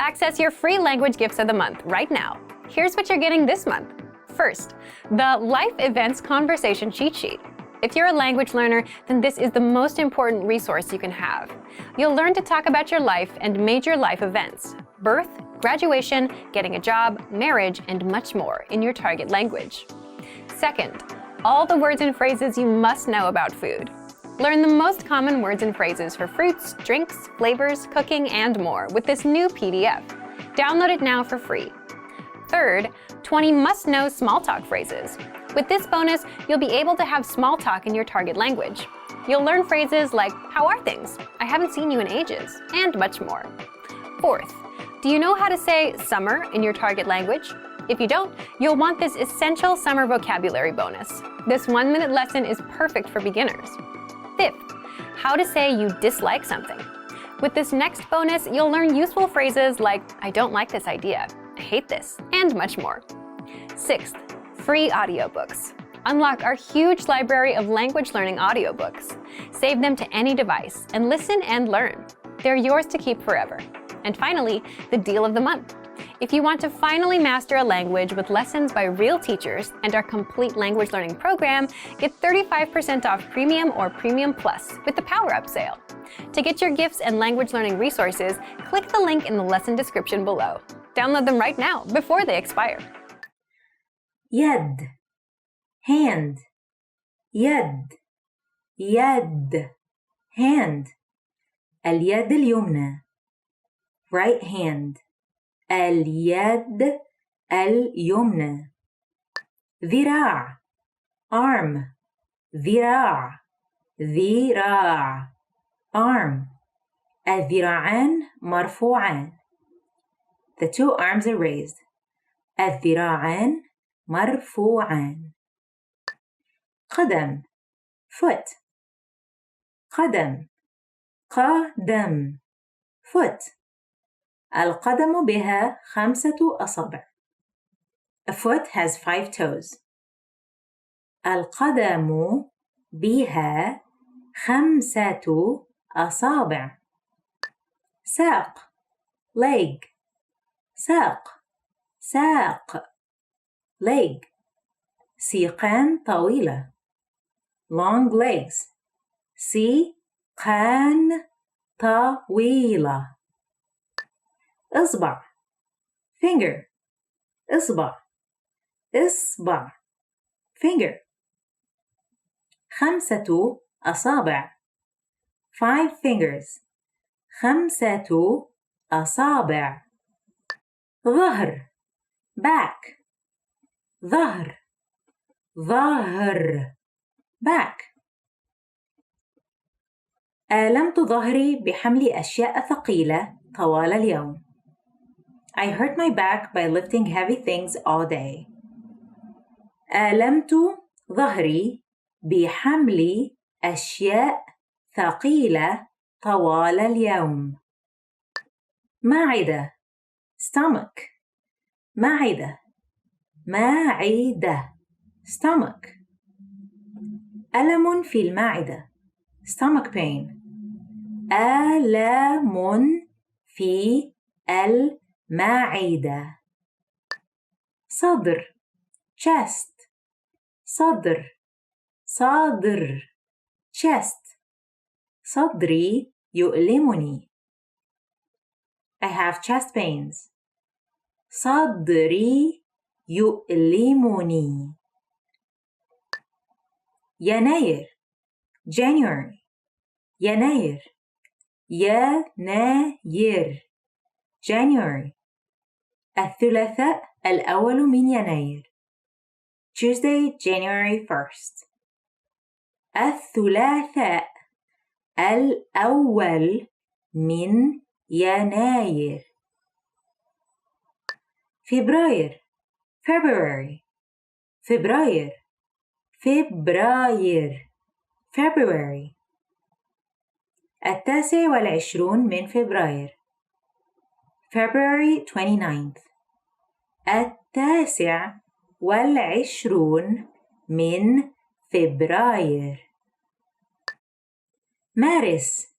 Access your free language gifts of the month right now. Here's what you're getting this month. First, the Life Events Conversation Cheat Sheet. If you're a language learner, then this is the most important resource you can have. You'll learn to talk about your life and major life events, birth, graduation, getting a job, marriage, and much more in your target language. Second, all the words and phrases you must know about food. Learn the most common words and phrases for fruits, drinks, flavors, cooking, and more with this new PDF. Download it now for free. Third, 20 must-know small talk phrases. With this bonus, you'll be able to have small talk in your target language. You'll learn phrases like, "How are things?" "I haven't seen you in ages," and much more. Fourth, do you know how to say summer in your target language? If you don't, you'll want this essential summer vocabulary bonus. This 1-minute lesson is perfect for beginners. Fifth, how to say you dislike something. With this next bonus, you'll learn useful phrases like, "I don't like this idea," "I hate this," and much more. Sixth, free audiobooks. Unlock our huge library of language learning audiobooks. Save them to any device and listen and learn. They're yours to keep forever. And finally, the deal of the month. If you want to finally master a language with lessons by real teachers and our complete language learning program, get 35% off Premium or Premium Plus with the Power Up sale. To get your gifts and language learning resources, click the link in the lesson description below. Download them right now before they expire. يد hand يد يد hand اليد اليمنى right hand اليد اليمنى ذراع arm ذراع ذراع arm الذراعان مرفوعان the two arms are raised الذراعان مرفوعان قدم foot قدم قدم foot القدم بها 5 أصابع. A foot has 5 toes. القدم بها 5 أصابع. ساق leg ساق ساق leg سيقان طويلة long legs سيقان طويلة إصبع finger إصبع إصبع finger 5 أصابع 5 fingers 5 أصابع ظهر back ظهر ظهر back آلمت ظهري بحمل أشياء ثقيلة طوال اليوم. I hurt my back by lifting heavy things all day. آلمت ظهري بحمل أشياء ثقيلة طوال اليوم. معدة stomach معدة معدة stomach ألم في المعدة stomach pain ألم في المعدة صدر chest صدر صدر chest صدري يؤلمني I have chest pains صدري يؤلمني يناير January يناير يناير January الثلاثاء الأول من يناير Tuesday, January 1st الثلاثاء الأول من يناير فبراير February فبراير فبراير February 29 من فبراير February 29th 29 من فبراير مارس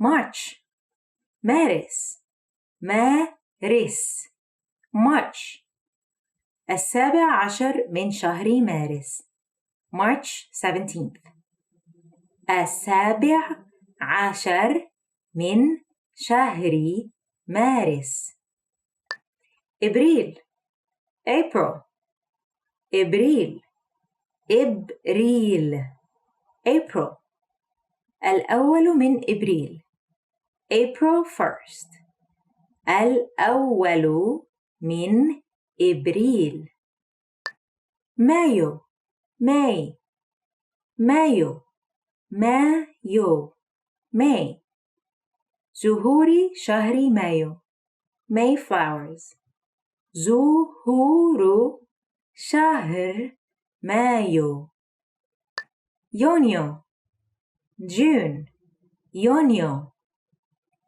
March مارس مارس رس March 17 من شهر مارس March 17th 17 من شهر مارس إبريل April إبريل April الأول من إبريل April 1st الأول من إبريل مايو May زهور شهر مايو May flowers زهور شهر مايو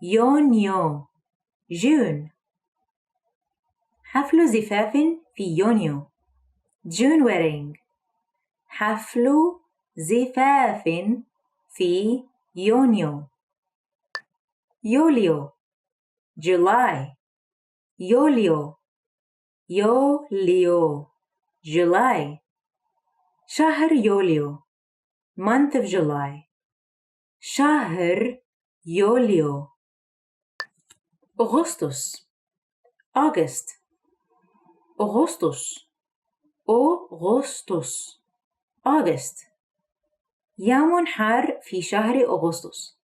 يونيو June حفل زفاف في يونيو June wedding حفل زفاف في يونيو يوليو July July شهر يوليو month of July شهر يوليو أغسطس August يوم حار في شهر أغسطس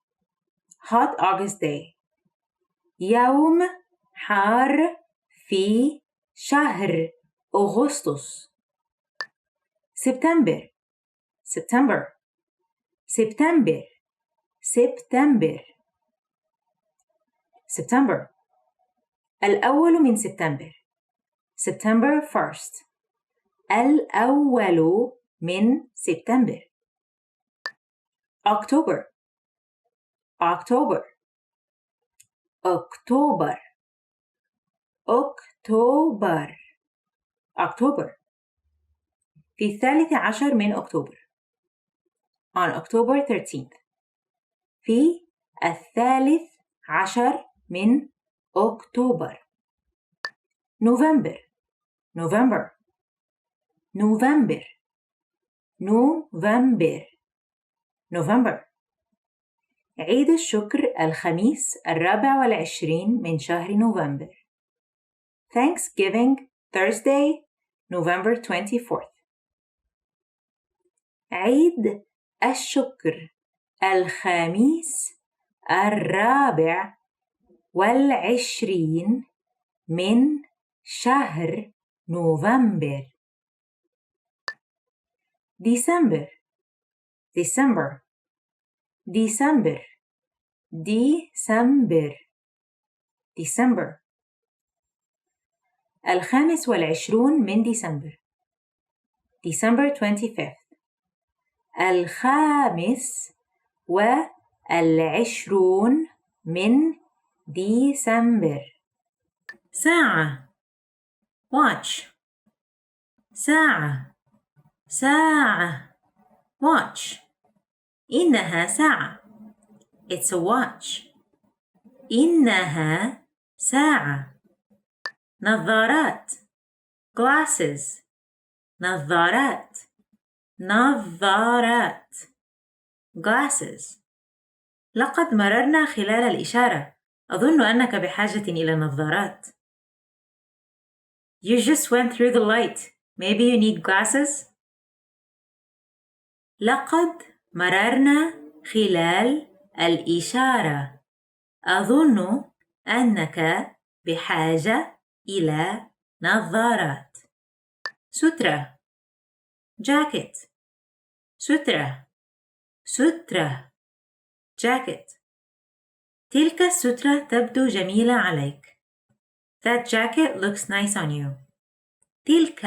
hot August day يوم حار في شهر أغسطس September الأول من سبتمبر September 1st الأول من سبتمبر October في 13 من أكتوبر on October 13th في 13 من أكتوبر November عيد الشكر الخميس 24 من شهر نوفمبر Thanksgiving Thursday November 24th عيد الشكر الخميس 24 من شهر نوفمبر December 25 من ديسمبر December 25th 25 من ديسمبر ساعة watch إنها ساعة It's a watch إنها ساعة نظارات glasses نظارات glasses لقد مررنا خلال الإشارة أظن أنك بحاجة إلى نظارات You just went through the light Maybe you need glasses لقد مررنا خلال الإشارة أظن أنك بحاجة إلى نظارات سترة jacket jacket تلك السترة تبدو جميلة عليك That jacket looks nice on you تلك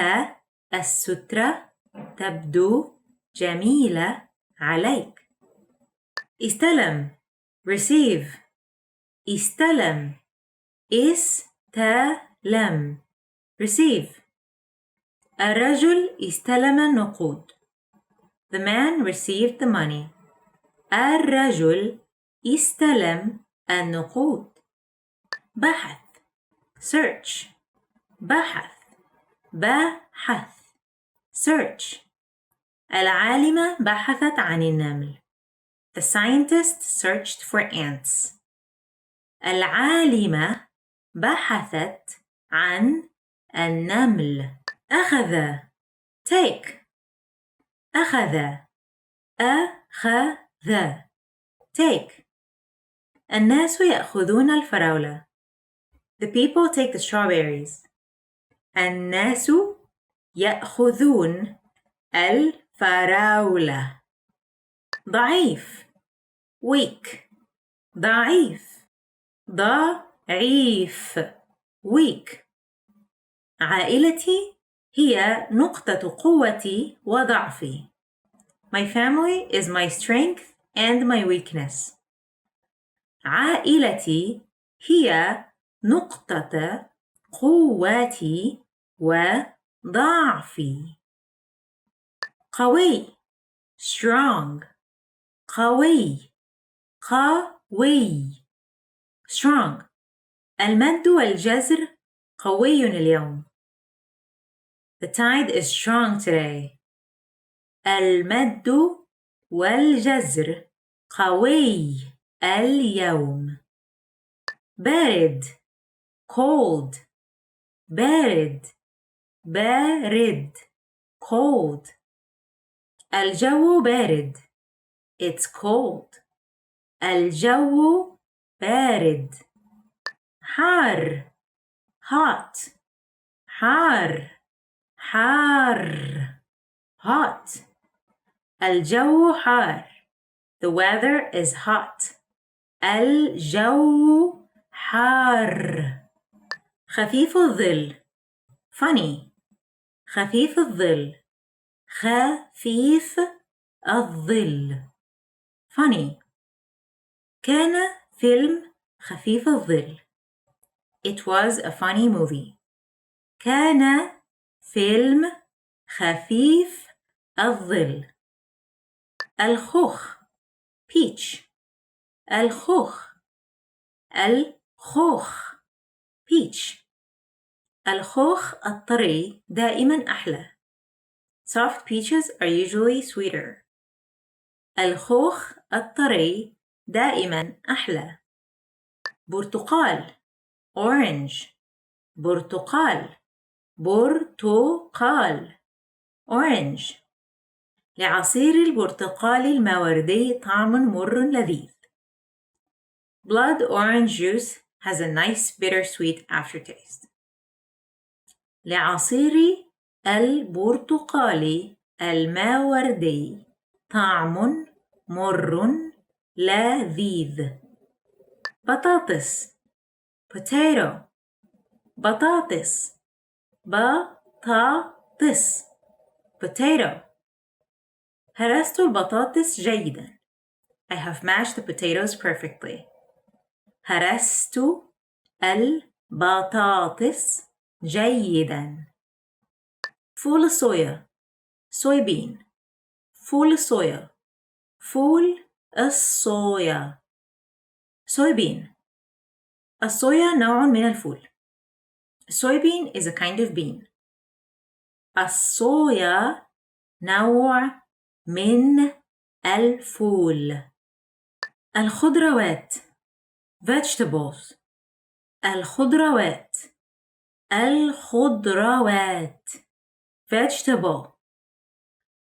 السترة تبدو جميلة عليك استلم receive استلم receive الرجل استلم النقود The man received the money الرجل استلم النقود بحث search. بحث search. العالمة بحثت عن النمل. The scientist searched for ants. العالمة بحثت عن النمل. أخذ take. أخذ take. الناس يأخذون الفراولة. The people take the strawberries. الناس يأخذون الفراولة. ضعيف weak. ضعيف weak. عائلتي هي نقطة قوتي وضعفي. My family is my strength and my weakness. عائلتي هي نقطة قوتي وضعفي. قوي strong. قوي strong. المد والجزر قوي اليوم. The tide is strong today. المد والجزر قوي اليوم. بارد cold. بارد cold. الجو بارد. It's cold. الجو بارد. حار hot. hot. الجو حار. The weather is hot. الجو حار. خفيف الظل funny. خفيف الظل funny. كان فيلم خفيف الظل. It was a funny movie. كان فيلم خفيف الظل. الخوخ peach. الخوخ peach. الخوخ الطري دائما أحلى. Soft peaches are usually sweeter. الخوخ الطري دائما أحلى. برتقال orange. برتقال orange. لعصير البرتقال الماوردي طعم مر لذيذ. Blood orange juice has a nice bittersweet aftertaste. لعصير البرتقال الماوردي طعم مر لذيذ. بطاطس potato. بطاطس potato. هرست البطاطس جيدا. I have mashed the potatoes perfectly. هرست البطاطس جيدا. فول الصويا soybean. فول الصويا soybean. الصويا نوع من الفول. Soybean is a kind of bean. الصويا نوع من الفول. الخضروات vegetables. الخضروات vegetable.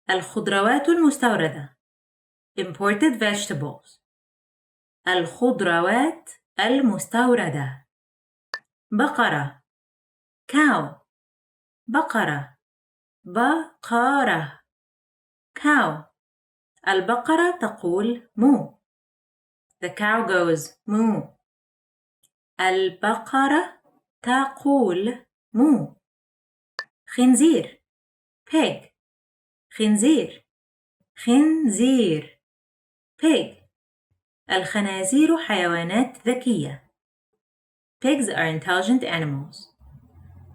الخضروات المستوردة imported vegetables. الخضروات المستوردة. بقرة cow. بقرة cow. البقرة تقول مو. The cow goes moo. البقرة تقول مو. خنزير pig. خنزير pig. الخنازير حيوانات ذكية. Pigs are intelligent animals.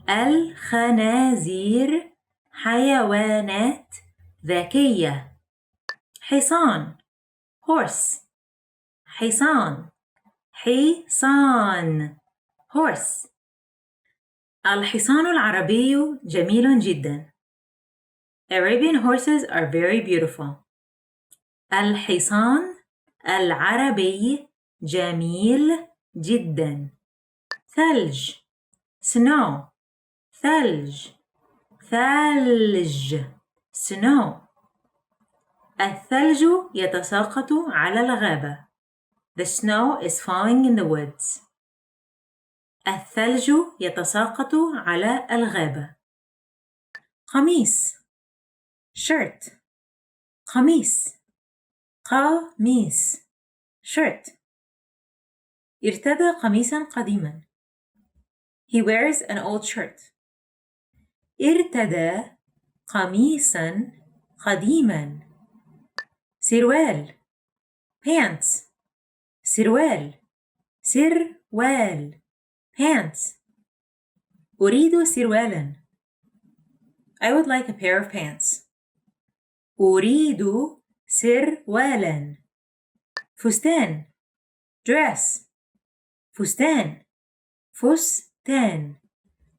الخنازير حيوانات ذكية. حصان horse. حصان horse. الحصان العربي جميل جدا. Arabian horses are very beautiful. الحصان العربي جميل جدا. ثلج snow ثلج ثلج snow. الثلج يتساقط على الغابة. The snow is falling in the woods. الثلج يتساقط على الغابة. قميص shirt قميص قميص shirt. ارتدى قميصا قديما. He wears an old shirt. ارتدى قميصا قديما. سروال pants سروال سروال pants. أريد سروالا. I would like a pair of pants. أريد سروالا. فستان dress فستان فستان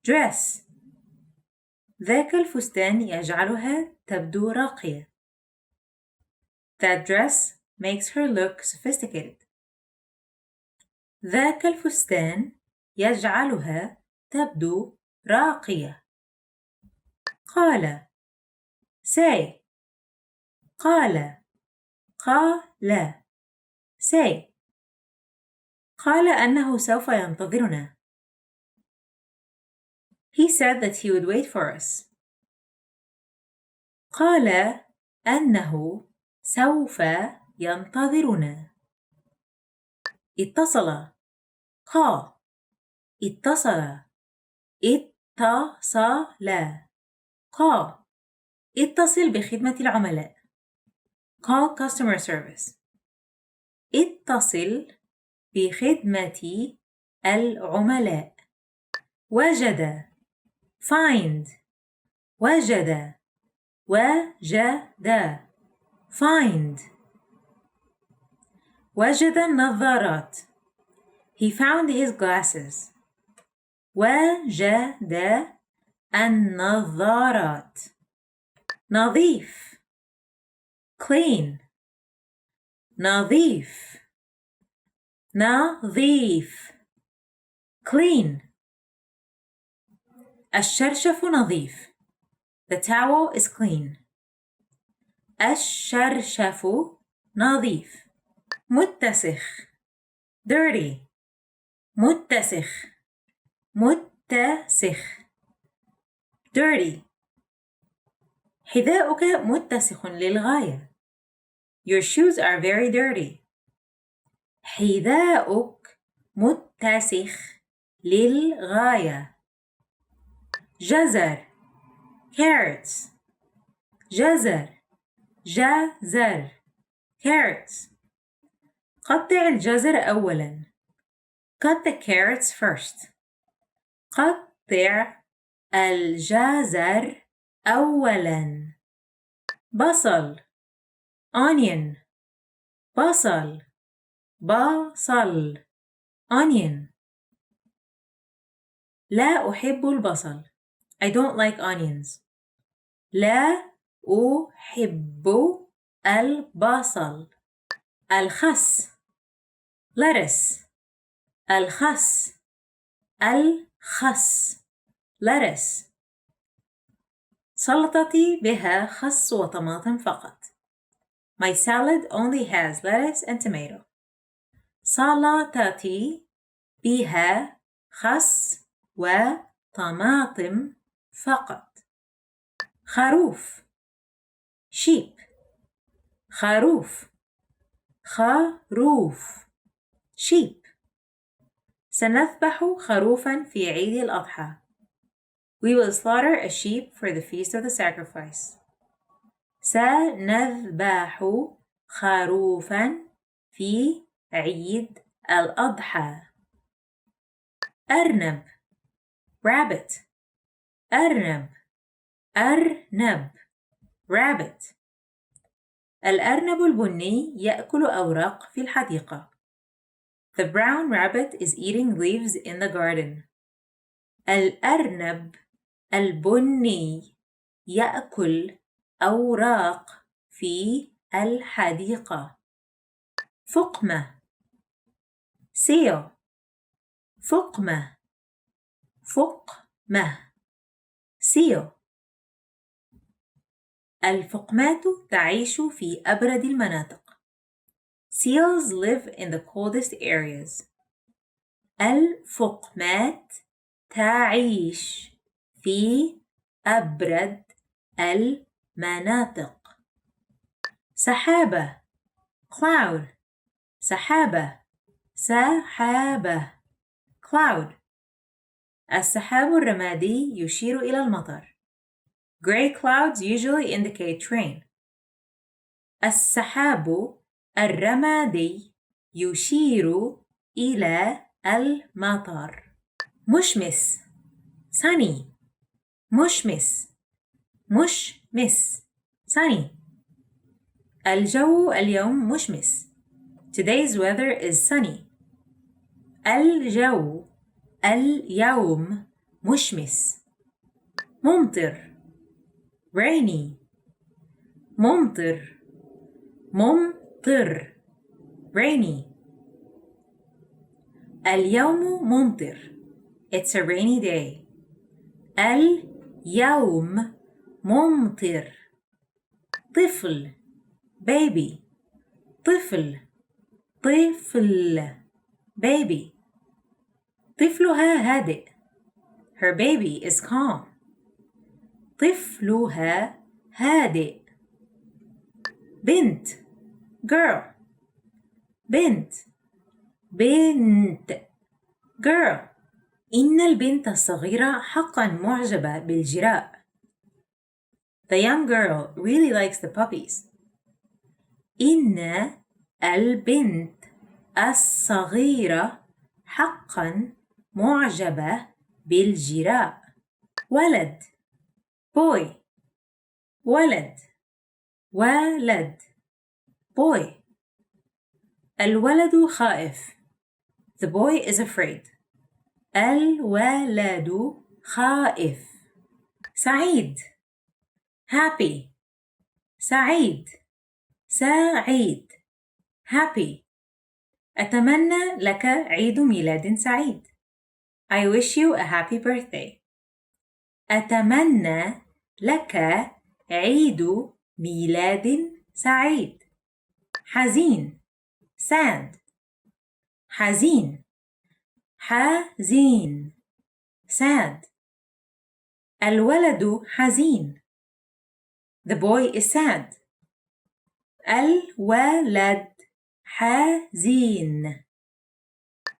dress. ذاك الفستان يجعلها تبدو راقية. That dress makes her look sophisticated. ذاك الفستان يجعلها تبدو راقية. قال say قال قال say. قال أنه سوف ينتظرنا. He said that he would wait for us. قال أنه سوف ينتظرنا. اتصل call اتصل اتصل call. اتصل بخدمة العملاء. Call customer service. اتصل بخدمة العملاء. وجد find وجد وجد find. وجد النظارات. He found his glasses. وجد النظارات. نظيف clean نظيف نظيف clean. الشرشف نظيف. The towel is clean. الشرشف نظيف. متسخ dirty متسخ متسخ dirty. حذاؤك متسخ للغاية. Your shoes are very dirty. حذاؤك متسخ للغاية. جزر carrots جزر جزر carrots. قطع الجزر أولاً. Cut the carrots first. قطع الجزر أولاً. بصل onion بصل بصل onion. لا أحب البصل. I don't like onions. لا أحب البصل. الخس lettuce الخس الخس lettuce. سلطتي بها خس وطماطم فقط. My salad only has lettuce and tomato. سلطتي بها خس وطماطم فقط. خروف sheep خروف خروف sheep. سنذبح خروفا في عيد الأضحى. We will slaughter a sheep for the feast of the sacrifice. سنذبح خروفا في عيد الأضحى. أرنب rabbit أرنب أرنب rabbit. الأرنب البني يأكل أوراق في الحديقة. The brown rabbit is eating leaves in the garden. الأرنب البني يأكل أوراق في الحديقة. فقمة seal فقمة فقمة seal. الفقمات تعيش في أبرد المناطق. Seals live in the coldest areas. الفقمات تعيش في أبرد المناطق. سحابة cloud سحابة سحابة cloud. السحاب الرمادي يشير إلى المطر. Gray clouds usually indicate rain. السحاب الرمادي يشير إلى المطر. مشمس sunny مشمس مشمس sunny. الجو اليوم مشمس. Today's weather is sunny. الجو اليوم مشمس. ممطر rainy ممطر ممطر rainy. اليوم ممطر. It's a rainy day. اليوم ممطر. طفل baby طفل طفل baby. طفلها هادئ. Her baby is calm. طفلها هادئ. بنت girl بنت بنت girl. إن البنت الصغيرة حقا معجبة بالجراء. The young girl really likes the puppies. إن البنت الصغيرة حقا معجبة بالجراء. ولد boy ولد ولد boy. الولد خائف. The boy is afraid. الولد خائف. سعيد happy سعيد سعيد happy. أتمنى لك عيد ميلاد سعيد. I wish you a happy birthday. أتمنى لك عيد ميلاد سعيد. حزين sad حزين حزين sad. الولد حزين. The boy is sad. الولد حزين.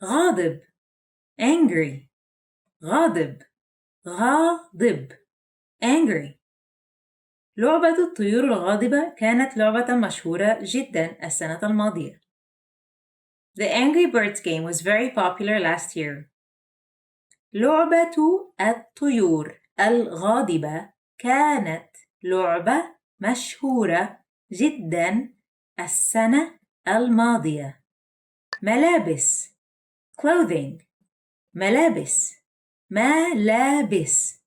غاضب angry غاضب غاضب angry. لعبة الطيور الغاضبة كانت لعبة مشهورة جدا السنة الماضية. The Angry Birds game was very popular last year. لعبة الطيور الغاضبة كانت لعبة مشهورة جدا السنة الماضية. ملابس clothing ملابس ملابس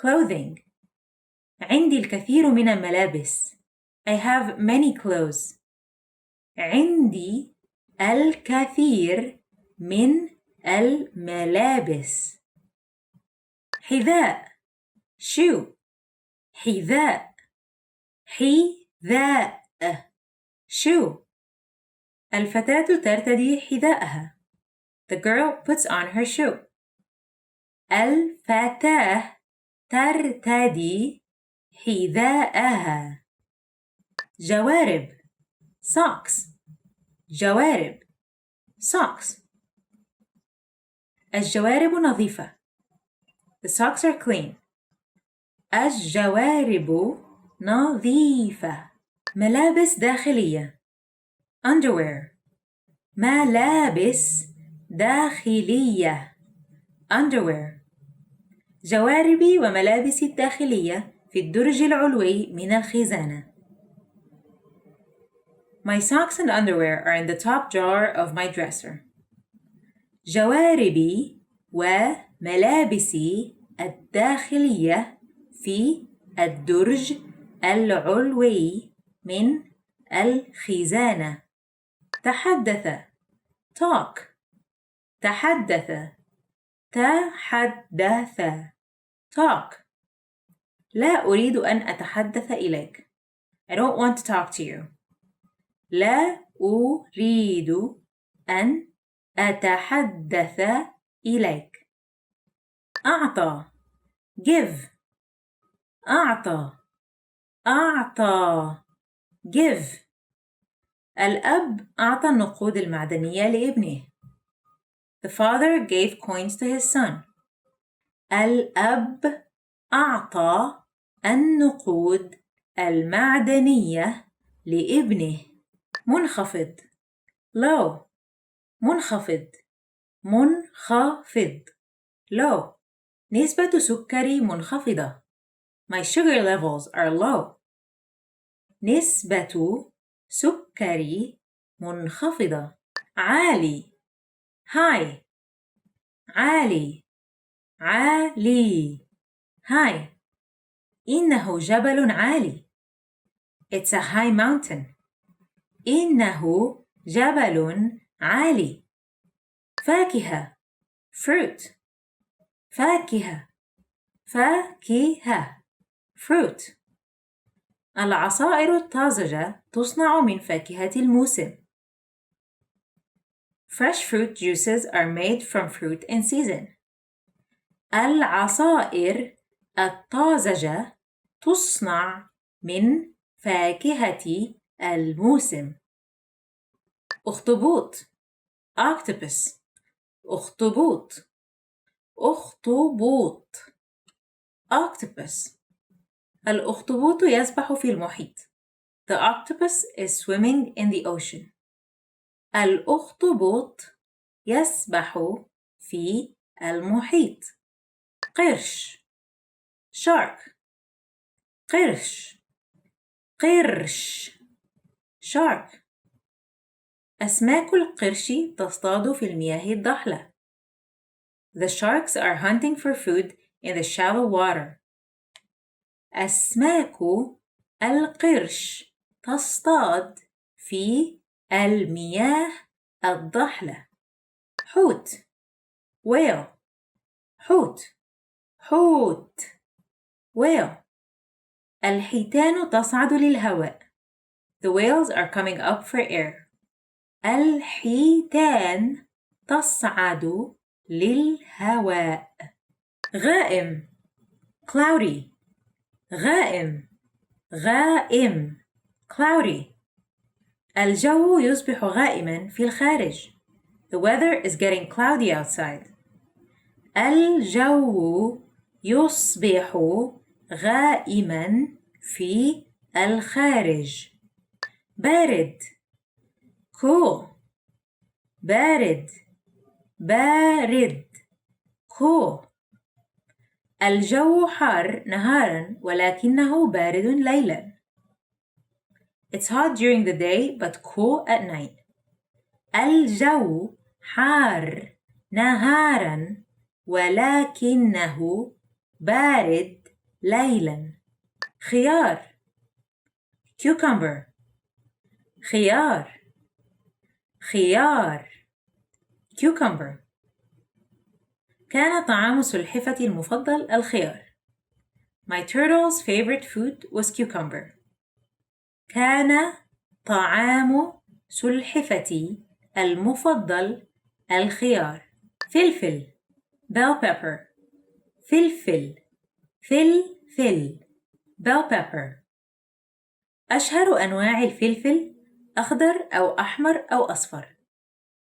clothing. عندي الكثير من الملابس. I have many clothes. عندي الكثير من الملابس. حذاء shoe حذاء حذاء shoe. الفتاة ترتدي حذاءها. The girl puts on her shoe. الفتاة ترتدي حذاءها. جوارب socks جوارب socks. الجوارب نظيفة. The socks are clean. الجوارب نظيفة. ملابس داخلية underwear ملابس داخلية underwear. جواربي وملابسي الداخلية في الدرج العلوي من الخزانة. My socks and underwear are in the top drawer of my dresser. جواربي ملابسي الداخلية في الدرج العلوي من الخزانة. تحدث talk تحدث talk. لا أريد أن أتحدث إليك. I don't want to talk to you. لا أريد أن أتحدث إليك. أعطى give أعطى give. الأب أعطى النقود المعدنية لابنه. The father gave coins to his son. الأب أعطى النقود المعدنية لابنه. منخفض low منخفض low. نسبة سكري منخفضة. My sugar levels are low. نسبة سكري منخفضة. عالي high عالي high. إنه جبل عالي. It's a high mountain. إنه جبل عالي. فاكهة fruit فاكهة fruit. العصائر الطازجة تصنع من فاكهة الموسم. Fresh fruit juices are made from fruit in season. العصائر الطازجة تصنع من فاكهة الموسم. أخطبوط octopus أخطبوط octopus. الأخطبوط يسبح في المحيط. The octopus is swimming in the ocean. الأخطبوط يسبح في المحيط. قرش shark قرش shark. أسماك القرش تصطاد في المياه الضحلة. The sharks are hunting for food in the shallow water. أسماك القرش تصطاد في المياه الضحلة. حوت whale حوت whale. الحيتان تصعد للهواء. The whales are coming up for air. الحيتان تصعد للهواء. غائم cloudy غائم cloudy. الجو يصبح غائما في الخارج. The weather is getting cloudy outside. الجو يصبح غائما في الخارج. بارد cool بارد cool. الجو حار نهارا ولكنه بارد ليلا. It's hot during the day but cool at night. الجو حار نهارا ولكنه بارد ليلا. خيار cucumber خيار cucumber. كان طعام سلحفتي المفضل الخيار. My turtle's favorite food was cucumber. كان طعام سلحفتي المفضل الخيار. فلفل bell pepper فلفل bell pepper. أشهر أنواع الفلفل أخضر أو أحمر أو أصفر.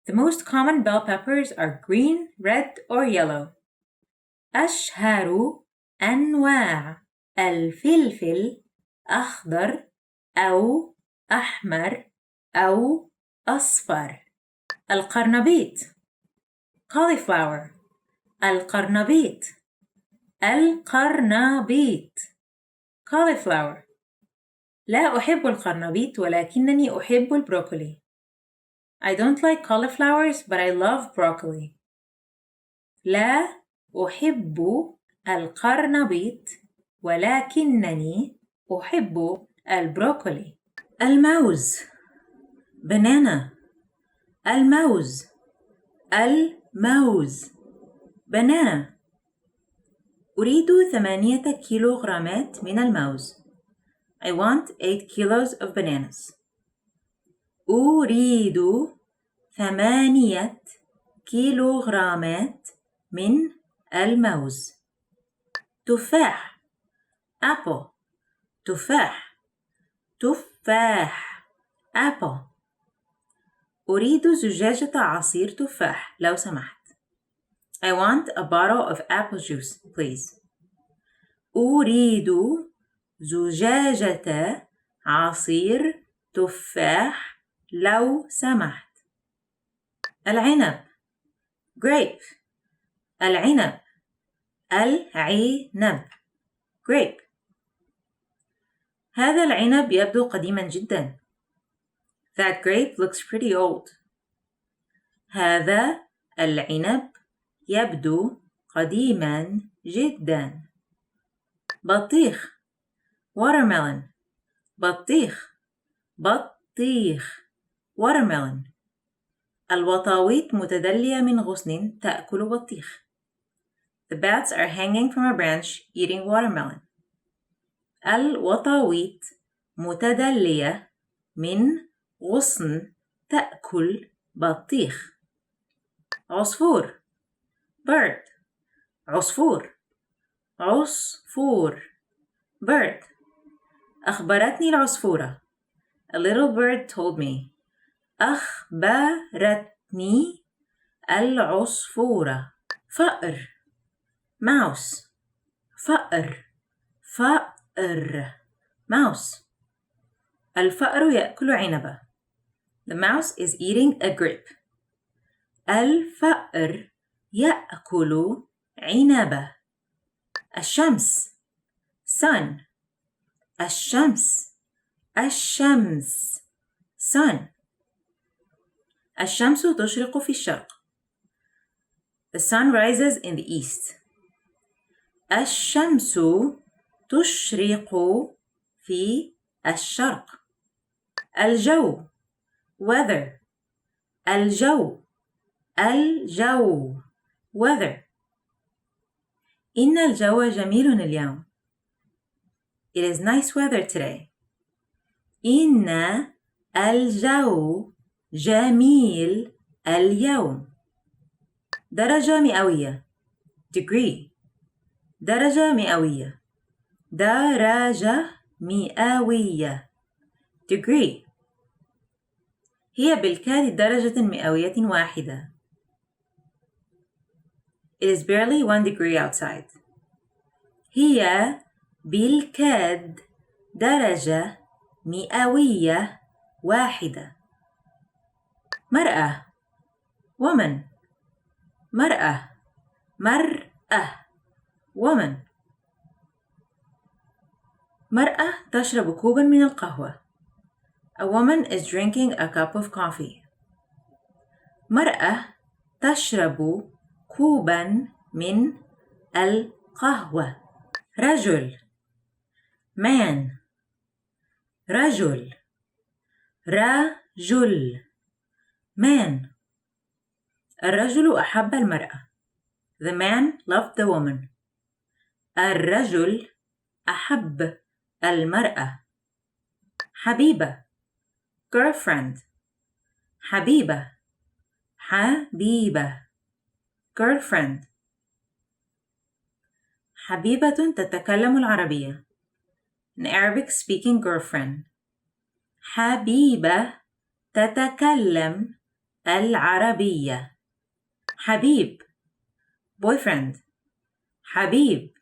The most common bell peppers are green, red, or yellow. أشهر أنواع الفلفل أخضر أو أحمر أو أصفر. القرنبيط cauliflower القرنبيط cauliflower. لا أحب القرنبيط ولكنني أحب البروكولي. I don't like cauliflowers but I love broccoli. لا أحب القرنبيط ولكنني أحب البروكولي. الموز banana. الموز banana. أريد 8 كيلوغرامات من الموز. I want 8 kilos of bananas. أريد 8 كيلوغرامات من الموز. تفاح apple. تفاح apple. أريد زجاجة عصير تفاح لو سمحت. I want a bottle of apple juice, please. أريد زجاجة عصير تفاح لو سمحت. العنب grape. العنب grape. هذا العنب يبدو قديما جدا. That grape looks pretty old. هذا العنب يبدو قديما جدا. بطيخ watermelon. بطيخ watermelon. الوطاويط متدلية من غصن تأكل بطيخ. The bats are hanging from a branch eating watermelon. الوطاويط متدلية من غصن تأكل بطيخ. عصفور bird. عصفور bird. أخبرتني العصفورة. A little bird told me. أخبرتني العصفورة. فأر mouse. mouse. الفأر يأكل عنبة. The mouse is eating a grape. الفأر يأكل عنبة. الشمس sun. sun. الشمس تشرق في الشرق. The sun rises in the east. الشمس تشرق في الشرق. الجو weather. weather. إن الجو جميل اليوم. It is nice weather today. إن الجو جميل اليوم. درجة مئوية degree. درجة مئوية degree. هي بالكاد درجة مئوية واحدة. It is barely 1 degree outside. هي بالكاد درجة مئوية واحدة. مرأة woman. woman. مرأة تشرب كوبا من القهوة. A woman is drinking a cup of coffee. مرأة تشرب كوبا من القهوة. رجل man. man. الرجل أحب المرأة. The man loved the woman. الرجل أحب المرأة. حبيبة girlfriend. حبيبة girlfriend. حبيبة تتكلم العربية. An Arabic speaking girlfriend. حبيبة تتكلم العربية. حبيب boyfriend. حبيب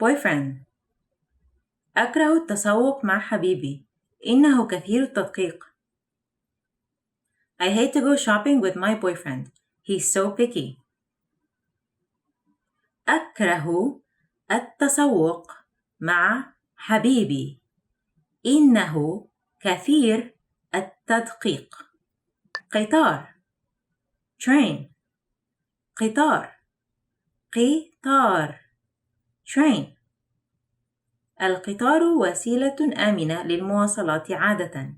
boyfriend. أكره التسوق مع حبيبي. إنه كثير التدقيق. I hate to go shopping with my boyfriend. He's so picky. أكره التسوق مع حبيبي. إنه كثير التدقيق. قطار train. قطار قطار train. القطار وسيلة آمنة للمواصلات عادة.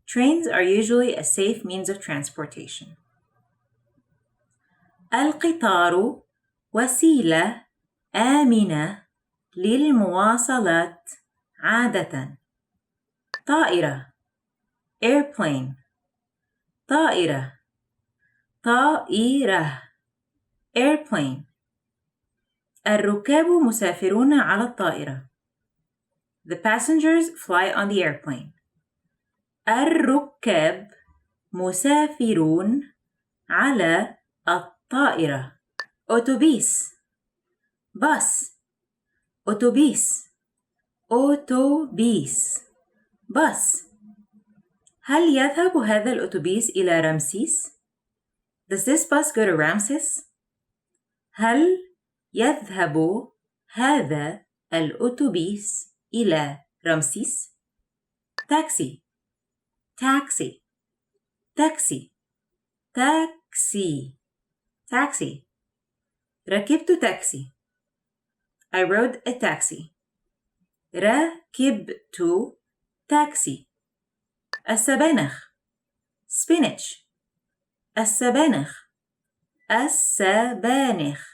Trains are usually a safe means of transportation. القطار وسيلة آمنة للمواصلات عادة. طائرة airplane طائرة طائرة airplane. الركاب مسافرون على الطائرة. The passengers fly on the airplane. الركاب مسافرون على الطائرة. أوتوبيس bus أوتوبيس أوتوبيس bus. هل يذهب هذا الأوتوبيس إلى رمسيس؟ Does this bus go to Ramses? هل يذهب هذا الأوتوبيس إلى رمسيس؟ تاكسي تاكسي تاكسي تاكسي تاكسي. ركبت تاكسي. I rode a taxi. ركبت تاكسي. السبانخ spinach السبانخ السبانخ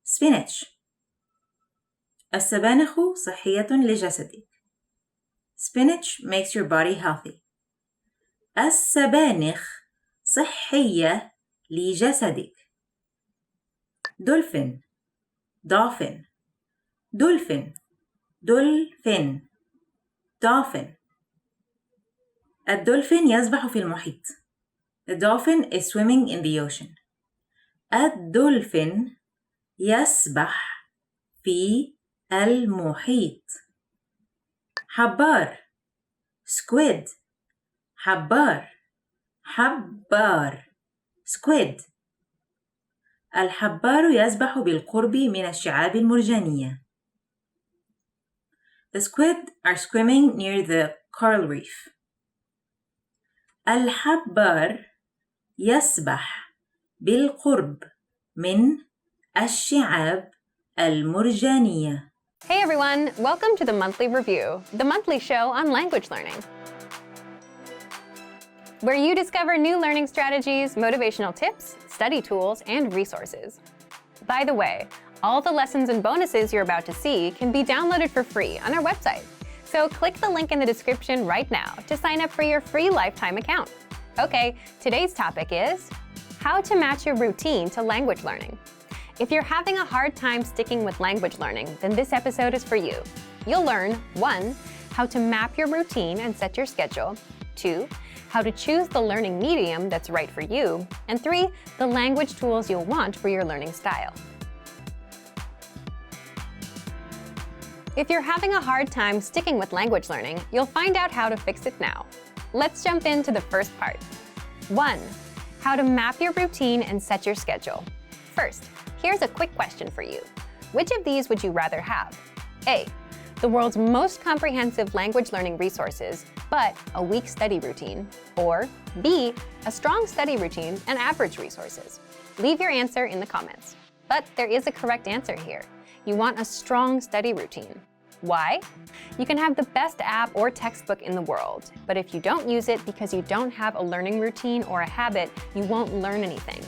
spinach. السبانخ صحية لجسدك. Spinach makes your body healthy. السبانخ صحية لجسدك. دولفين dolphin دولفين دولفين dolphin. الدولفين يسبح في المحيط. The dolphin is swimming in the ocean. الدولفين يسبح في المحيط. حبار squid حبار حبار squid. الحبار يسبح بالقرب من الشعاب المرجانية. The squid are swimming near the coral reef. الحبار يسبح بالقرب من الشعاب المرجانية. Hey everyone, welcome to the Monthly Review, the monthly show on language learning, where you discover new learning strategies, motivational tips, study tools, and resources. By the way, all the lessons and bonuses you're about to see can be downloaded for free on our website. So click the link in the description right now to sign up for your free lifetime account. Okay, today's topic is how to match your routine to language learning. If you're having a hard time sticking with language learning, then this episode is for you. You'll learn 1. How to map your routine and set your schedule. 2. How to choose the learning medium that's right for you. And 3. The language tools you'll want for your learning style. If you're having a hard time sticking with language learning, you'll find out how to fix it now. Let's jump into the first part. 1. How to map your routine and set your schedule. First, here's a quick question for you. Which of these would you rather have? A. The world's most comprehensive language learning resources, but a weak study routine. Or B. A strong study routine and average resources. Leave your answer in the comments. But there is a correct answer here. You want a strong study routine. Why? You can have the best app or textbook in the world, but if you don't use it because you don't have a learning routine or a habit, you won't learn anything.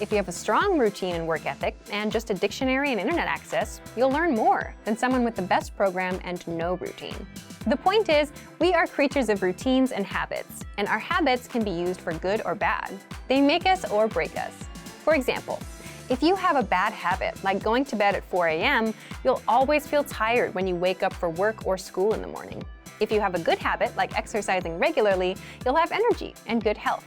If you have a strong routine and work ethic and just a dictionary and internet access, you'll learn more than someone with the best program and no routine. The point is, we are creatures of routines and habits, and our habits can be used for good or bad. They make us or break us. For example, if you have a bad habit, like going to bed at 4 a.m., you'll always feel tired when you wake up for work or school in the morning. If you have a good habit, like exercising regularly, you'll have energy and good health.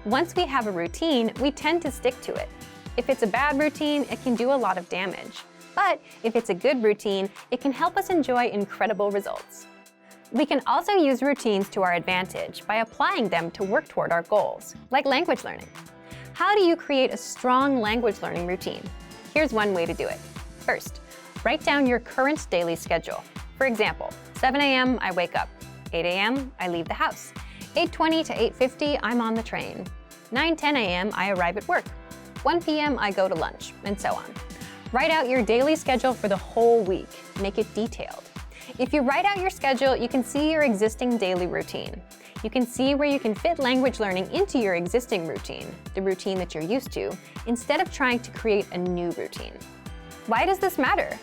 Once we have a routine, we tend to stick to it. If it's a bad routine, it can do a lot of damage. But if it's a good routine, it can help us enjoy incredible results. We can also use routines to our advantage by applying them to work toward our goals, like language learning. How do you create a strong language learning routine? Here's one way to do it. First, write down your current daily schedule. For example, 7 a.m. I wake up. 8 a.m. I leave the house. 8:20 to 8:50 I'm on the train. 9:10 a.m. I arrive at work. 1 p.m. I go to lunch, and so on. Write out your daily schedule for the whole week. Make it detailed. If you write out your schedule, you can see your existing daily routine. You can see where you can fit language learning into your existing routine, the routine that you're used to, instead of trying to create a new routine. Why does this matter?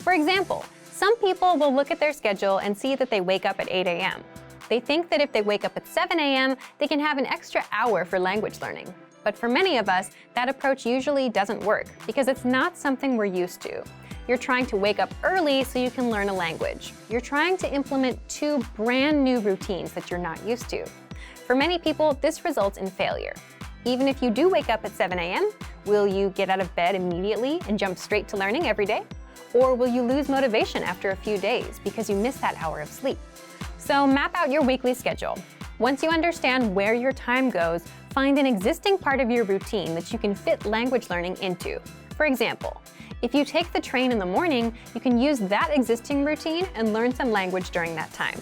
For example, some people will look at their schedule and see that they wake up at 8 a.m. They think that if they wake up at 7 a.m., they can have an extra hour for language learning. But for many of us, that approach usually doesn't work because it's not something we're used to. You're trying to wake up early so you can learn a language. You're trying to implement two brand new routines that you're not used to. For many people, this results in failure. Even if you do wake up at 7 a.m., will you get out of bed immediately and jump straight to learning every day? Or will you lose motivation after a few days because you missed that hour of sleep? So map out your weekly schedule. Once you understand where your time goes, find an existing part of your routine that you can fit language learning into. For example, if you take the train in the morning, you can use that existing routine and learn some language during that time.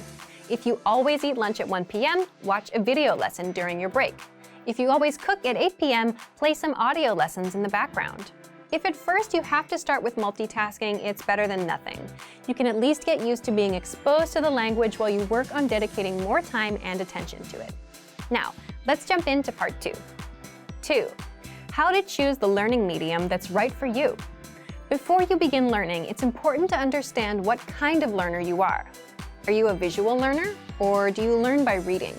If you always eat lunch at 1 p.m., watch a video lesson during your break. If you always cook at 8 p.m., play some audio lessons in the background. If at first you have to start with multitasking, it's better than nothing. You can at least get used to being exposed to the language while you work on dedicating more time and attention to it. Now, let's jump into part 2. 2. How to choose the learning medium that's right for you. Before you begin learning, it's important to understand what kind of learner you are. Are you a visual learner, or do you learn by reading?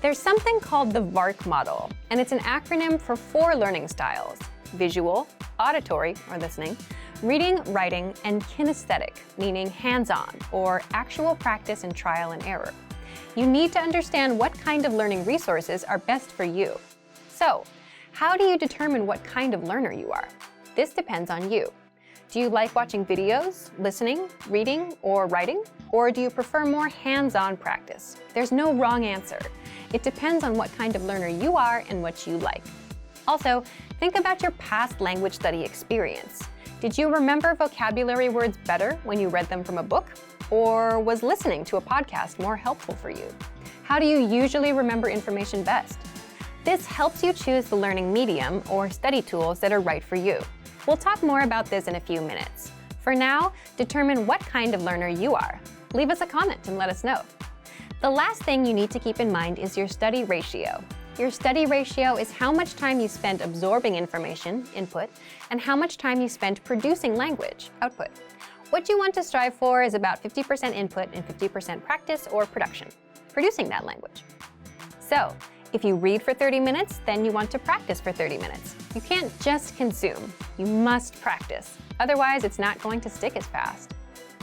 There's something called the VARK model, and it's an acronym for 4 learning styles: visual, auditory, or listening, reading, writing, and kinesthetic, meaning hands-on, or actual practice and trial and error. You need to understand what kind of learning resources are best for you. So, how do you determine what kind of learner you are? This depends on you. Do you like watching videos, listening, reading, or writing? Or do you prefer more hands-on practice? There's no wrong answer. It depends on what kind of learner you are and what you like. Also, think about your past language study experience. Did you remember vocabulary words better when you read them from a book? Or was listening to a podcast more helpful for you? How do you usually remember information best? This helps you choose the learning medium or study tools that are right for you. We'll talk more about this in a few minutes. For now, determine what kind of learner you are. Leave us a comment and let us know. The last thing you need to keep in mind is your study ratio. Your study ratio is how much time you spend absorbing information, input, and how much time you spend producing language, output. What you want to strive for is about 50% input and 50% practice or production, producing that language. So, if you read for 30 minutes, then you want to practice for 30 minutes. You can't just consume, you must practice. Otherwise, it's not going to stick as fast.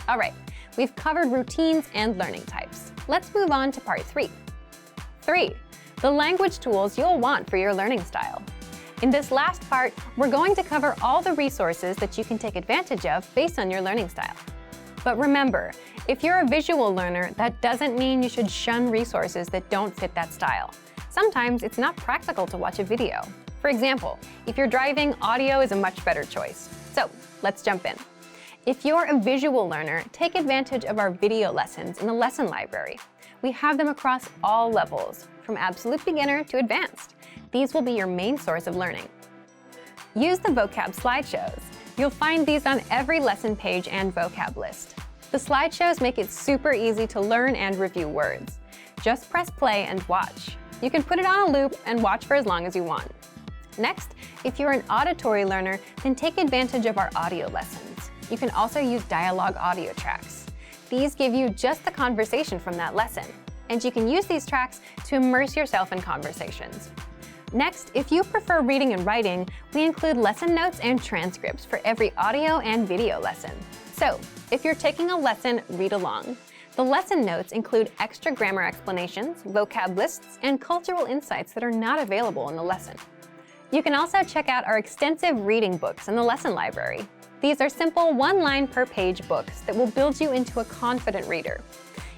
All right, we've covered routines and learning types. Let's move on to part 3. 3. The language tools you'll want for your learning style. In this last part, we're going to cover all the resources that you can take advantage of based on your learning style. But remember, if you're a visual learner, that doesn't mean you should shun resources that don't fit that style. Sometimes it's not practical to watch a video. For example, if you're driving, audio is a much better choice. So let's jump in. If you're a visual learner, take advantage of our video lessons in the lesson library. We have them across all levels, from absolute beginner to advanced. These will be your main source of learning. Use the vocab slideshows. You'll find these on every lesson page and vocab list. The slideshows make it super easy to learn and review words. Just press play and watch. You can put it on a loop and watch for as long as you want. Next, if you're an auditory learner, then take advantage of our audio lessons. You can also use dialogue audio tracks. These give you just the conversation from that lesson, and you can use these tracks to immerse yourself in conversations. Next, if you prefer reading and writing, we include lesson notes and transcripts for every audio and video lesson. So, if you're taking a lesson, read along. The lesson notes include extra grammar explanations, vocab lists, and cultural insights that are not available in the lesson. You can also check out our extensive reading books in the lesson library. These are simple one-line per page books that will build you into a confident reader.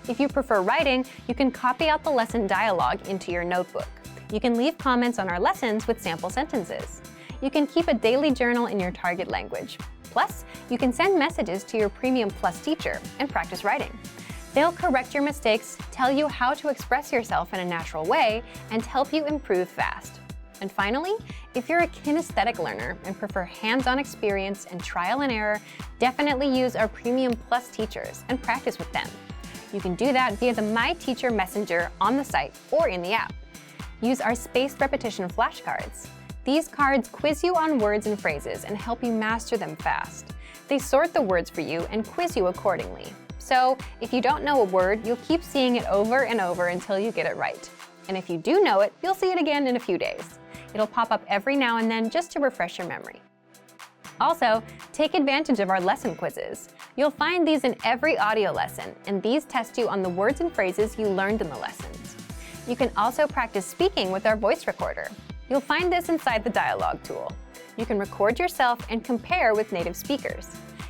If you prefer writing, you can copy out the lesson dialogue into your notebook. You can leave comments on our lessons with sample sentences. You can keep a daily journal in your target language. Plus, you can send messages to your Premium Plus teacher and practice writing. They'll correct your mistakes, tell you how to express yourself in a natural way, and help you improve fast. And finally, if you're a kinesthetic learner and prefer hands-on experience and trial and error, definitely use our Premium Plus teachers and practice with them. You can do that via the My Teacher Messenger on the site or in the app. Use our spaced repetition flashcards. These cards quiz you on words and phrases and help you master them fast. They sort the words for you and quiz you accordingly. So if you don't know a word, you'll keep seeing it over and over until you get it right. And if you do know it, you'll see it again in a few days. It'll pop up every now and then just to refresh your memory. Also, take advantage of our lesson quizzes. You'll find these in every audio lesson, and these test you on the words and phrases you learned in the lessons. You can also practice speaking with our voice recorder. You'll find this inside the dialogue tool. You can record yourself and compare with native speakers.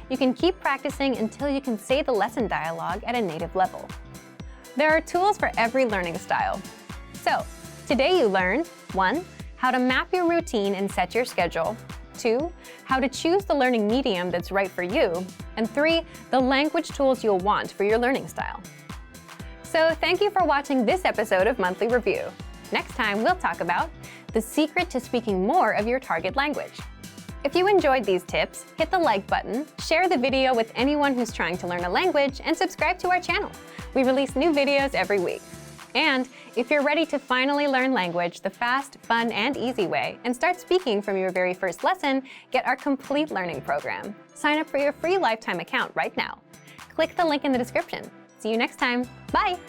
You can keep practicing until you can say the lesson dialogue at a native level. There are tools for every learning style. So, today you learned 1. How to map your routine and set your schedule. 2. How to choose the learning medium that's right for you. And 3. The language tools you'll want for your learning style. So thank you for watching this episode of Monthly Review. Next time we'll talk about the secret to speaking more of your target language. If you enjoyed these tips, hit the like button, share the video with anyone who's trying to learn a language, and subscribe to our channel. We release new videos every week. And if you're ready to finally learn language the fast, fun, and easy way and start speaking from your very first lesson, get our complete learning program. Sign up for your free lifetime account right now. Click the link in the description. See you next time. Bye!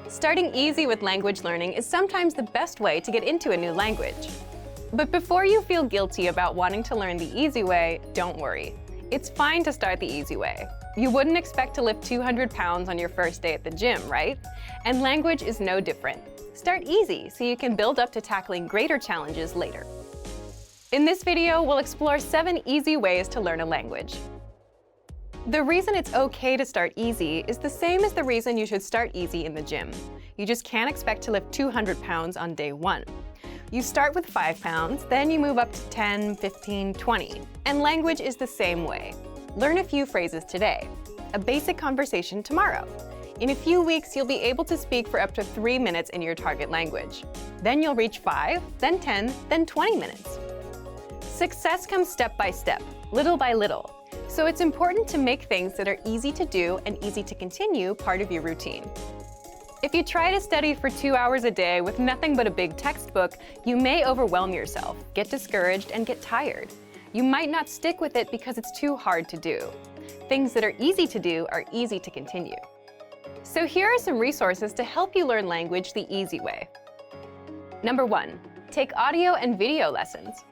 Starting easy with language learning is sometimes the best way to get into a new language. But before you feel guilty about wanting to learn the easy way, don't worry. It's fine to start the easy way. You wouldn't expect to lift 200 pounds on your first day at the gym, right? And language is no different. Start easy so you can build up to tackling greater challenges later. In this video, we'll explore 7 easy ways to learn a language. The reason it's okay to start easy is the same as the reason you should start easy in the gym. You just can't expect to lift 200 pounds on day 1. You start with 5 pounds, then you move up to 10, 15, 20. And language is the same way. Learn a few phrases today, a basic conversation tomorrow. In a few weeks, you'll be able to speak for up to 3 minutes in your target language. Then you'll reach 5, then 10, then 20 minutes. Success comes step by step, little by little. So it's important to make things that are easy to do and easy to continue part of your routine. If you try to study for 2 hours a day with nothing but a big textbook, you may overwhelm yourself, get discouraged, and get tired. You might not stick with it because it's too hard to do. Things that are easy to do are easy to continue. So here are some resources to help you learn language the easy way. Number 1, take audio and video lessons.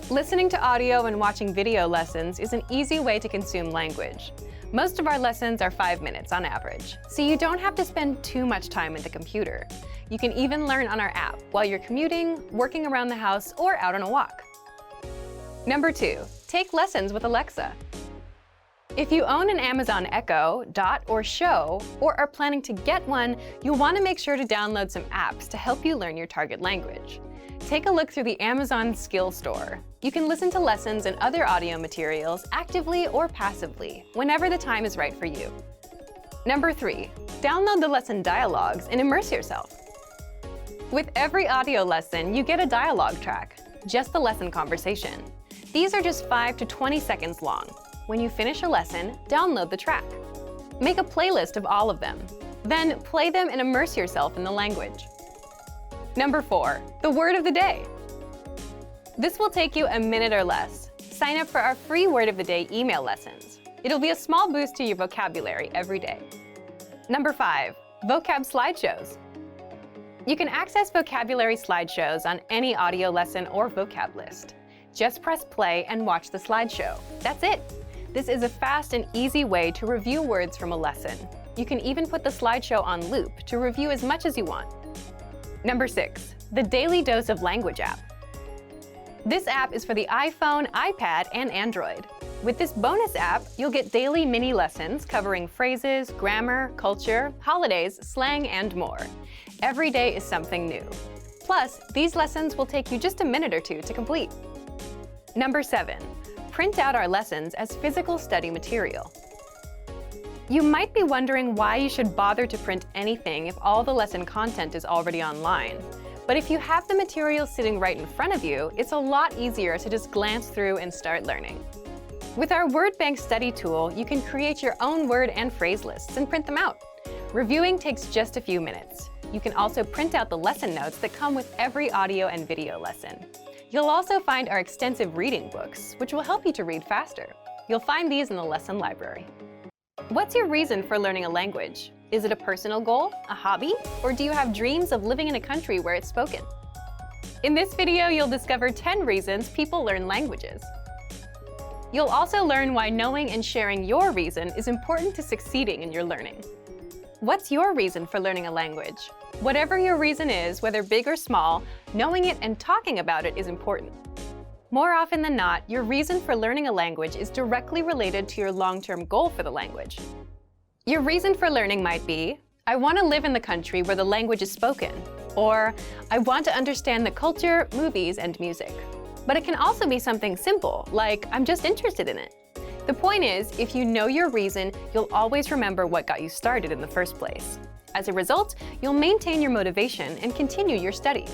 Listening to audio and watching video lessons is an easy way to consume language. Most of our lessons are 5 minutes on average, so you don't have to spend too much time at the computer. You can even learn on our app while you're commuting, working around the house, or out on a walk. Number 2, take lessons with Alexa. If you own an Amazon Echo, Dot, or Show, or are planning to get one, you'll want to make sure to download some apps to help you learn your target language. Take a look through the Amazon Skill Store. You can listen to lessons and other audio materials actively or passively, whenever the time is right for you. Number 3, download the lesson dialogues and immerse yourself. With every audio lesson, you get a dialogue track, just the lesson conversation. These are just 5 to 20 seconds long. When you finish a lesson, download the track. Make a playlist of all of them. Then play them and immerse yourself in the language. Number 4, the word of the day. This will take you a minute or less. Sign up for our free Word of the Day email lessons. It'll be a small boost to your vocabulary every day. Number 5, vocab slideshows. You can access vocabulary slideshows on any audio lesson or vocab list. Just press play and watch the slideshow. That's it. This is a fast and easy way to review words from a lesson. You can even put the slideshow on loop to review as much as you want. Number 6, the Daily Dose of Language app. This app is for the iPhone, iPad, and Android. With this bonus app, you'll get daily mini lessons covering phrases, grammar, culture, holidays, slang, and more. Every day is something new. Plus, these lessons will take you just a minute or 2 to complete. Number 7, print out our lessons as physical study material. You might be wondering why you should bother to print anything if all the lesson content is already online. But if you have the material sitting right in front of you, it's a lot easier to just glance through and start learning. With our Word Bank study tool, you can create your own word and phrase lists and print them out. Reviewing takes just a few minutes. You can also print out the lesson notes that come with every audio and video lesson. You'll also find our extensive reading books, which will help you to read faster. You'll find these in the lesson library. What's your reason for learning a language? Is it a personal goal, a hobby, or do you have dreams of living in a country where it's spoken? In this video, you'll discover 10 reasons people learn languages. You'll also learn why knowing and sharing your reason is important to succeeding in your learning. What's your reason for learning a language? Whatever your reason is, whether big or small, knowing it and talking about it is important. More often than not, your reason for learning a language is directly related to your long-term goal for the language. Your reason for learning might be, I want to live in the country where the language is spoken, or I want to understand the culture, movies, and music. But it can also be something simple, like I'm just interested in it. The point is, if you know your reason, you'll always remember what got you started in the first place. As a result, you'll maintain your motivation and continue your studies.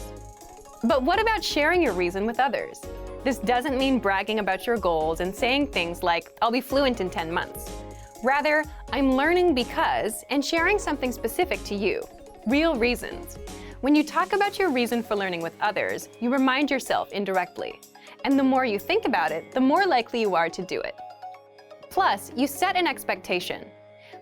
But what about sharing your reason with others? This doesn't mean bragging about your goals and saying things like, I'll be fluent in 10 months. Rather, I'm learning because, and sharing something specific to you. Real reasons. When you talk about your reason for learning with others, you remind yourself indirectly. And the more you think about it, the more likely you are to do it. Plus, you set an expectation.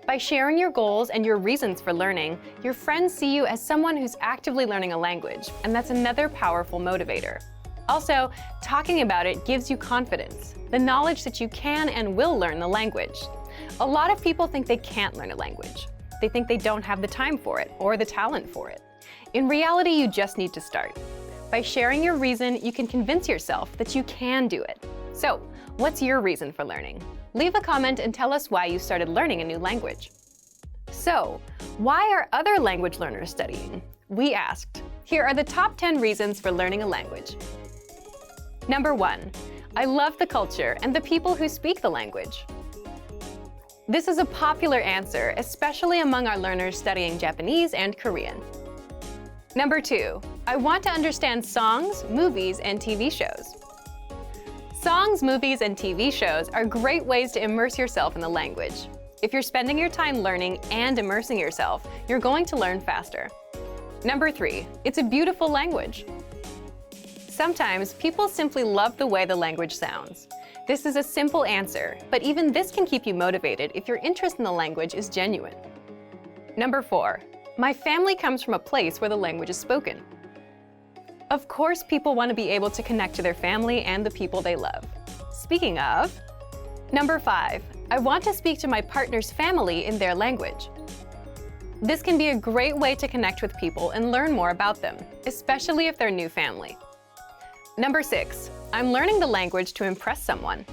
By sharing your goals and your reasons for learning, your friends see you as someone who's actively learning a language, and that's another powerful motivator. Also, talking about it gives you confidence, the knowledge that you can and will learn the language. A lot of people think they can't learn a language. They think they don't have the time for it or the talent for it. In reality, you just need to start. By sharing your reason, you can convince yourself that you can do it. So, what's your reason for learning? Leave a comment and tell us why you started learning a new language. So, why are other language learners studying? We asked. Here are the top 10 reasons for learning a language. Number 1, I love the culture and the people who speak the language. This is a popular answer, especially among our learners studying Japanese and Korean. Number 2, I want to understand songs, movies, and TV shows. Songs, movies, and TV shows are great ways to immerse yourself in the language. If you're spending your time learning and immersing yourself, you're going to learn faster. Number 3, it's a beautiful language. Sometimes people simply love the way the language sounds. This is a simple answer, but even this can keep you motivated if your interest in the language is genuine. Number 4, my family comes from a place where the language is spoken. Of course, people want to be able to connect to their family and the people they love. Speaking of, Number 5, I want to speak to my partner's family in their language. This can be a great way to connect with people and learn more about them, especially if they're new family. Number 6, I'm learning the language to impress someone.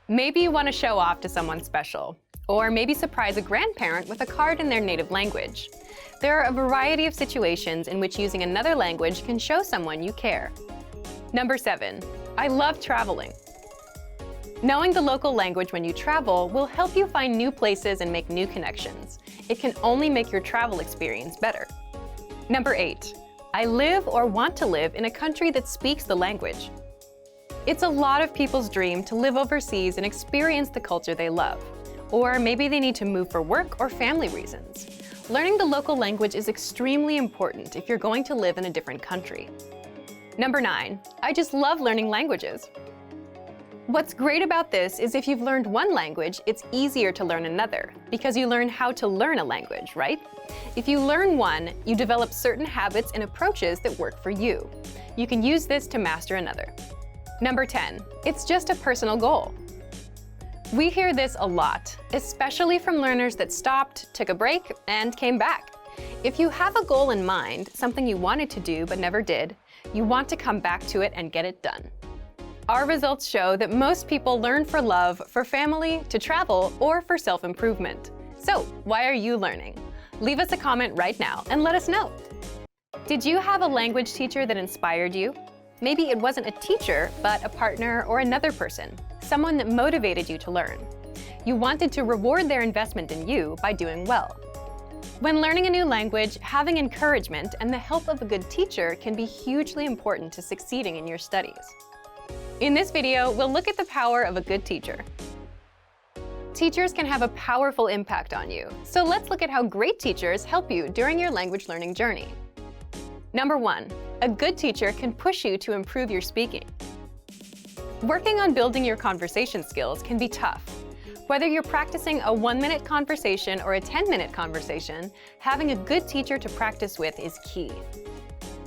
Maybe you want to show off to someone special, or maybe surprise a grandparent with a card in their native language. There are a variety of situations in which using another language can show someone you care. Number 7, I love traveling. Knowing the local language when you travel will help you find new places and make new connections. It can only make your travel experience better. Number 8, I live or want to live in a country that speaks the language. It's a lot of people's dream to live overseas and experience the culture they love. Or maybe they need to move for work or family reasons. Learning the local language is extremely important if you're going to live in a different country. Number 9, I just love learning languages. What's great about this is if you've learned one language, it's easier to learn another, because you learn how to learn a language, right? If you learn one, you develop certain habits and approaches that work for you. You can use this to master another. Number 10, it's just a personal goal. We hear this a lot, especially from learners that stopped, took a break, and came back. If you have a goal in mind, something you wanted to do but never did, you want to come back to it and get it done. Our results show that most people learn for love, for family, to travel, or for self-improvement. So, why are you learning? Leave us a comment right now and let us know. Did you have a language teacher that inspired you? Maybe it wasn't a teacher, but a partner or another person, someone that motivated you to learn. You wanted to reward their investment in you by doing well. When learning a new language, having encouragement and the help of a good teacher can be hugely important to succeeding in your studies. In this video, we'll look at the power of a good teacher. Teachers can have a powerful impact on you, so let's look at how great teachers help you during your language learning journey. Number 1. A good teacher can push you to improve your speaking. Working on building your conversation skills can be tough. Whether you're practicing a 1-minute conversation or a 10-minute conversation, having a good teacher to practice with is key.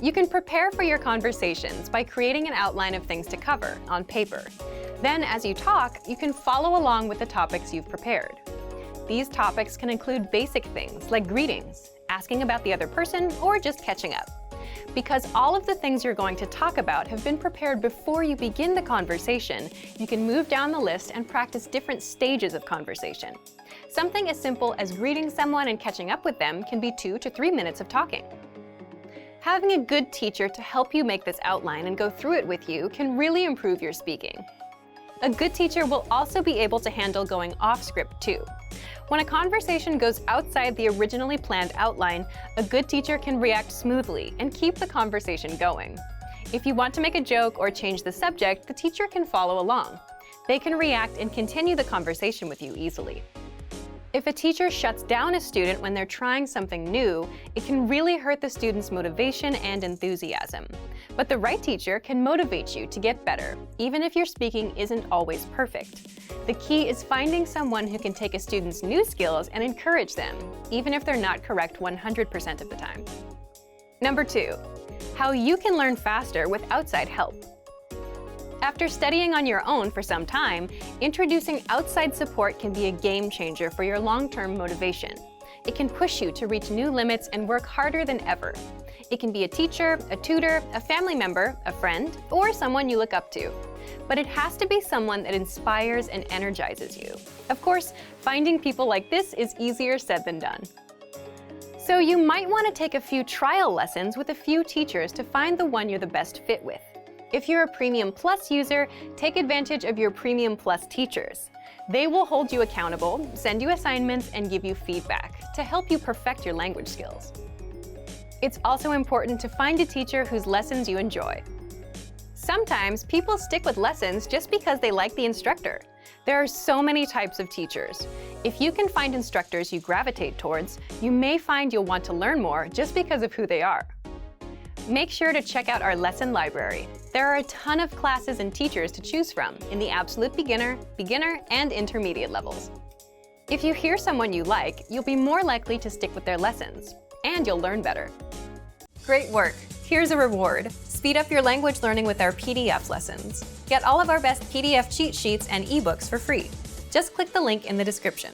You can prepare for your conversations by creating an outline of things to cover on paper. Then, as you talk, you can follow along with the topics you've prepared. These topics can include basic things like greetings, asking about the other person, or just catching up. Because all of the things you're going to talk about have been prepared before you begin the conversation, you can move down the list and practice different stages of conversation. Something as simple as greeting someone and catching up with them can be 2 to 3 minutes of talking. Having a good teacher to help you make this outline and go through it with you can really improve your speaking. A good teacher will also be able to handle going off script too. When a conversation goes outside the originally planned outline, a good teacher can react smoothly and keep the conversation going. If you want to make a joke or change the subject, the teacher can follow along. They can react and continue the conversation with you easily. If a teacher shuts down a student when they're trying something new, it can really hurt the student's motivation and enthusiasm. But the right teacher can motivate you to get better, even if your speaking isn't always perfect. The key is finding someone who can take a student's new skills and encourage them, even if they're not correct 100% of the time. Number 2, how you can learn faster with outside help. After studying on your own for some time, introducing outside support can be a game changer for your long-term motivation. It can push you to reach new limits and work harder than ever. It can be a teacher, a tutor, a family member, a friend, or someone you look up to. But it has to be someone that inspires and energizes you. Of course, finding people like this is easier said than done. So you might want to take a few trial lessons with a few teachers to find the one you're the best fit with. If you're a Premium Plus user, take advantage of your Premium Plus teachers. They will hold you accountable, send you assignments, and give you feedback to help you perfect your language skills. It's also important to find a teacher whose lessons you enjoy. Sometimes people stick with lessons just because they like the instructor. There are so many types of teachers. If you can find instructors you gravitate towards, you may find you'll want to learn more just because of who they are. Make sure to check out our lesson library. There are a ton of classes and teachers to choose from in the absolute beginner, and intermediate levels. If you hear someone you like, you'll be more likely to stick with their lessons, and you'll learn better. Great work! Here's a reward. Speed up your language learning with our PDF lessons. Get all of our best PDF cheat sheets and ebooks for free. Just click the link in the description.